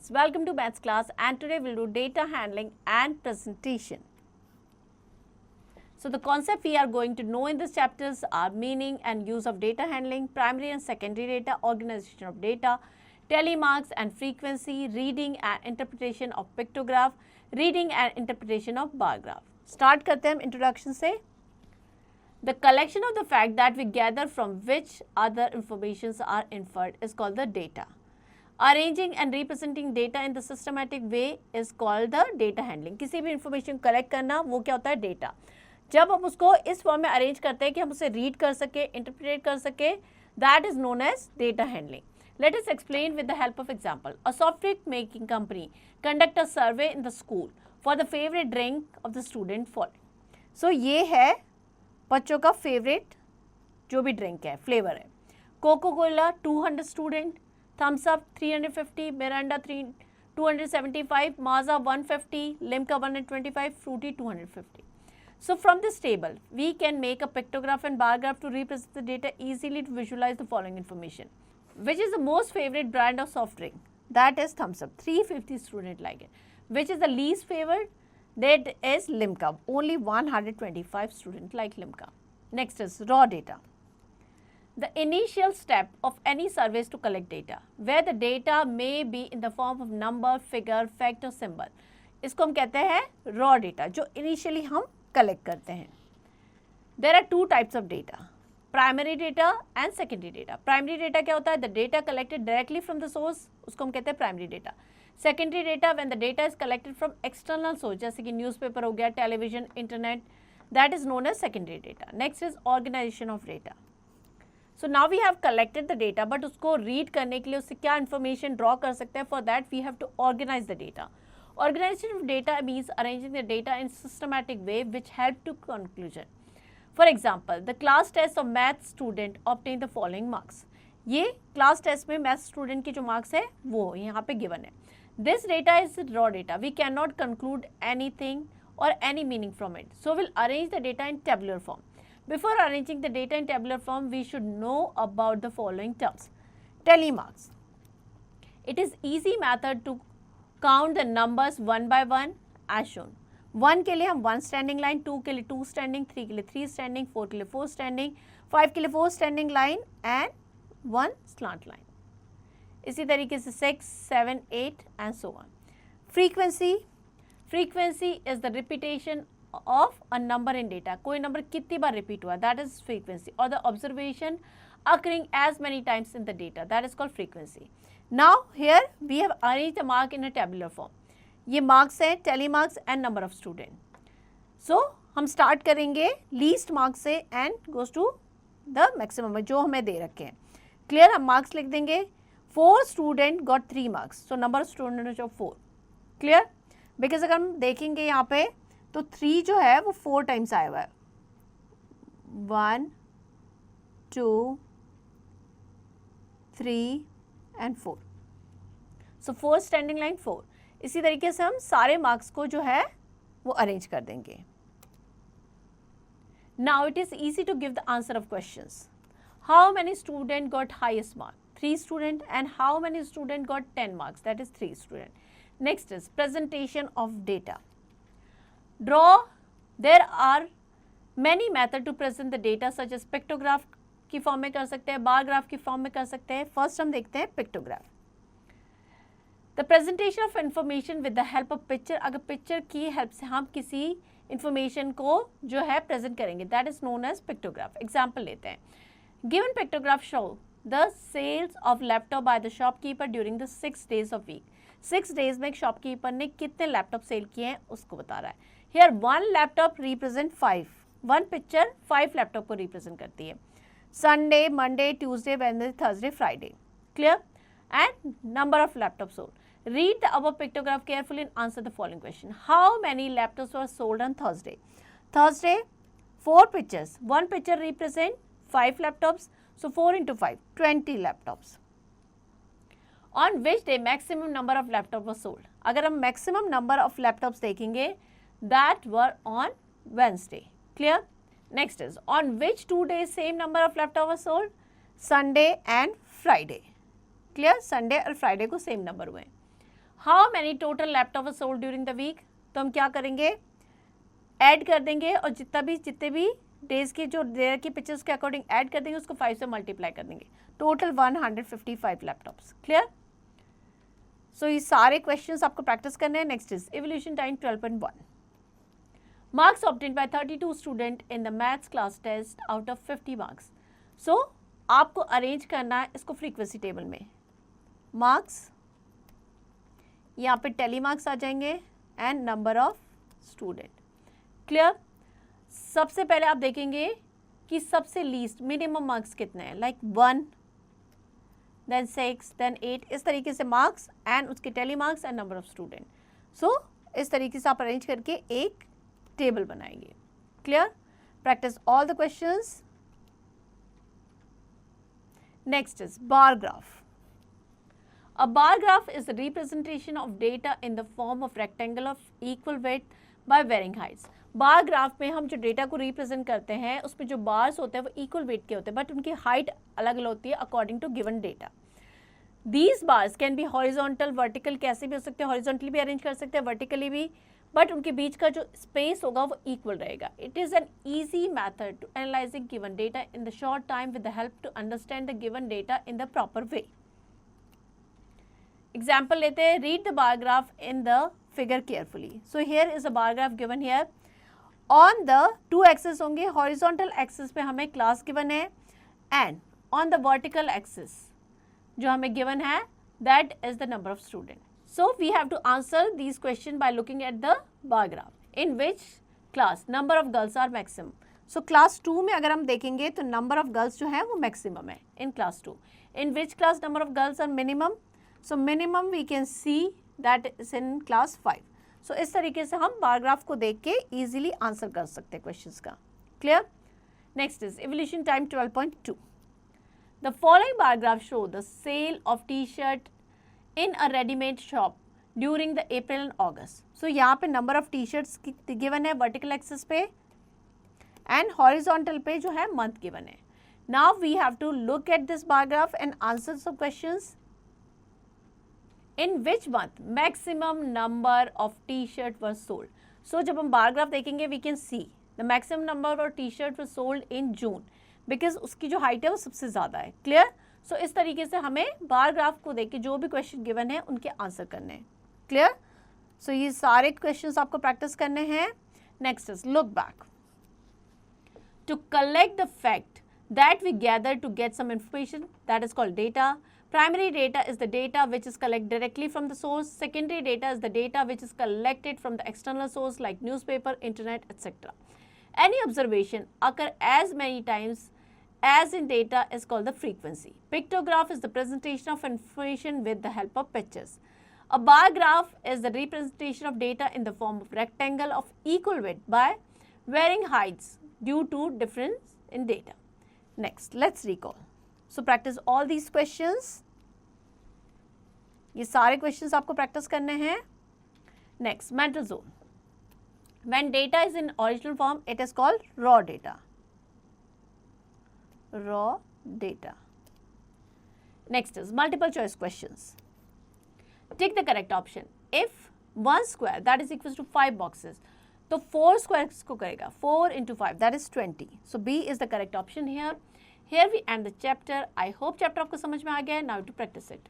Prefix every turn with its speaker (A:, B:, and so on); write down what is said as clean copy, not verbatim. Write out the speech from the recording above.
A: students, welcome to maths class and today we'll do data handling and presentation. So the concept we are going to know in this chapters are meaning and use of data handling, primary and secondary data, organization of data, telemarks and frequency, reading and interpretation of pictograph, reading and interpretation of bar graph. Start करते हैं introduction से. The collection of the fact that we gather from which other informations are inferred is called the data. Arranging and representing data in the systematic way is called the data handling. किसी भी information collect करना वो क्या होता है data. जब हम उसको इस फॉर्म में अरेंज करते हैं कि हम उसे रीड कर सके, इंटरप्रेट कर सके, that is known as data handling. Let us explain with the help of example. A software making company conduct a survey in the school for the favorite drink of the student following. So ये है बच्चों का favourite जो भी drink है, flavour है. Coca Cola 200 student, Thums Up 350, Mirinda 275, Maaza 150, Limca 125, Frooti 250. So from this table, we can make a pictograph and bar graph to represent the data easily to visualize the following information. Which is the most favorite brand of soft drink? That is Thumbs Up. 350 student like it. Which is the least favored? That is Limca. Only 125 student like Limca. Next is raw data. The initial step of any survey is to collect data, where the data may be in the form of number, figure, fact or symbol. इसको हम कहते हैं raw data, जो initially हम collect करते हैं. There are two types of data, primary data and secondary data. Primary data क्या होता है? The data collected directly from the source, उसको हम कहते हैं primary data. Secondary data when the data is collected from external source, जैसे कि newspaper हो गया, television, internet, that is known as secondary data. Next is organization of data. So now we have collected the data, but उसको read करने के लिए उससे क्या information draw कर सकते हैं? For that we have to organize the data. Organization of data means arranging the data in systematic way which help to conclusion. For example, the class test of math student obtained the following marks. ये class test में math student की जो marks है वो यहाँ पे given है. This data is raw data. We cannot conclude anything or any meaning from it. So we'll arrange the data in tabular form. Before arranging the data in tabular form, we should know about the following terms. Telemarks. It is easy method to count the numbers one by one as shown. 1 के लिए हम 1 standing line, 2 के लिए 2 standing, 3 के लिए 3 standing, 4 के लिए 4 standing, 5 के लिए 4 standing line and 1 slant line. इसी तरीके से 6, 7, 8 and so on. Frequency. Frequency is the repetition of a number in data. कोई number कितनी बार repeat हुआ, that is frequency, or the observation occurring as many times in the data, that is called frequency. Now here we have arranged the mark in a tabular form. ये marks है, telemarks and number of student. So हम start करेंगे least marks से and goes to the maximum जो हमें दे रखे हैं. Clear? हम marks लिख देंगे. 4 student got 3 marks. So number of student of 4. Clear? Because अगर हम देखेंगे यहाँ पे तो 3 जो है वो 4 times आया हुआ है. 1, 2, 3 and 4. So 4 standing line 4. इसी तरीके से हम सारे marks को जो है वो arrange कर देंगे. Now it is easy to give the answer of questions. How many student got highest mark? 3 student. And how many student got 10 marks? That is 3 student. Next is presentation of data. Draw. There are many methods to present the data such as pictograph की form में कर सकते हैं, bar graph की form में कर सकते हैं. फर्स्ट हम देखते हैं pictograph. The presentation of information with the help of picture. अगर पिक्चर की हेल्प से हम किसी इंफॉर्मेशन को जो है प्रेजेंट करेंगे, that is known as pictograph. Example लेते हैं. Given pictograph show the sales of laptop by the shopkeeper during the 6 days of week. 6 days में एक शॉपकीपर ने कितने लैपटॉप सेल किए हैं उसको बता रहा है. Here 1 laptop represent 5. 1 picture 5 laptop को रिप्रेजेंट करती है. Sunday, Monday, Tuesday, Wednesday, Thursday, Friday. Clear? And number of laptops sold. Read the above pictograph carefully and answer the following question. How many laptops were sold on Thursday? Thursday, 4 pictures. 1 picture represent 5 laptops. So 4 into 5, 20 laptops. On which day maximum number of laptops were sold? अगर हम maximum number of laptops देखेंगे, that were on Wednesday. Clear? Next is, on which 2 days same number of laptop was sold? Sunday and Friday. Clear? Sunday और Friday को same number हुए. How many total laptop are sold during the week, तो हम क्या करेंगे, add कर देंगे और जितने भी डेज के जो डेयर की पिक्चर्स के अकॉर्डिंग ऐड कर देंगे, उसको 5 से मल्टीप्लाई कर देंगे, टोटल 155 लैपटॉप्स। क्लियर? सो ये सारे क्वेश्चंस आपको प्रैक्टिस करने हैं। Next is evolution time 12.1, marks obtained by 32 student in the maths class test out of 50 marks. So आपको अरेंज करना है इसको फ्रीक्वेंसी टेबल में, मार्क्स यहाँ पे टेली मार्क्स आ जाएंगे and number of student. Clear? सबसे पहले आप देखेंगे कि सबसे लीस्ट मिनिमम मार्क्स कितने हैं, लाइक 1 देन 6 देन 8, इस तरीके से मार्क्स एंड उसके tally marks and number of student. So इस तरीके से आप अरेंज करके एक टेबल बनाएंगे। Clear? Practice all the questions. Next is bar graph. A bar graph is a representation of data in the form of rectangle of equal width by varying heights. Bar graph में हम जो data को represent करते हैं उसमें जो bars होते हैं वो इक्वल वेट के होते हैं, बट उनकी हाइट अलग अलग होती है according to given data. These bars can be horizontal, vertical, कैसे भी हो सकते हैं, हॉरिजॉन्टली भी अरेंज कर सकते हैं, वर्टिकली भी, बट उनके बीच का जो स्पेस होगा वो इक्वल रहेगा। It is an easy method to analysing given data in the short time with the help to understand the given data in the proper way. Example लेते हैं, read the bar graph in the figure carefully. So here is a bar graph given here, on the 2 axis होंगे, horizontal axis पे हमें class given है and on the vertical axis जो हमें given है that is the number of student. So we have to answer these question by looking at the bar graph in which class number of girls are maximum. So class 2 में अगर हम देखेंगे तो number of girls जो है वो maximum है in class 2। In which class number of girls are minimum, so minimum we can see that is in class 5। So इस तरीके से हम बार ग्राफ को देख के इजीली आंसर कर सकते हैं क्वेश्चंस का। Clear? Next is evolution time 12.2, the following bar graph show the sale of T shirt in a readymade shop during the April and August. So यहाँ पे number of T shirts given है vertical axis पे and horizontal पे जो है month given है। Now we have to look at this bar graph and answer some questions. In which month maximum number of T-shirt was sold? So जब हम bar graph देखेंगे we can see the maximum number of T-shirt was sold in June because उसकी जो height है वो सबसे ज़्यादा है। क्लियर? सो इस तरीके से हमें बार ग्राफ को देख के जो भी क्वेश्चन गिवन है उनके आंसर करने हैं। क्लियर? सो ये सारे क्वेश्चंस आपको प्रैक्टिस करने हैं। Next is look back, to collect the fact that we gather to get some information, that is called data. Primary data is the data which is collected directly from the source. Secondary data is the data which is collected from the external source like newspaper, internet, etc. Any observation occur as many times as in data is called the frequency. Pictograph is the presentation of information with the help of pictures. A bar graph is the representation of data in the form of rectangle of equal width by varying heights due to difference in data. Next, let's recall. So practice all these questions. ये सारे questions आपको practice करने हैं. Next, mental zone. When data is in original form, it is called raw data. Raw data. Next is multiple choice questions. Tick the correct option. If 1 square that is equals to 5 boxes, तो 4 squares को करेगा 4 into 5 that is 20. So B is the correct option here. Here we end the chapter. I hope chapter आपको समझ में आ गया है. Now to practice it.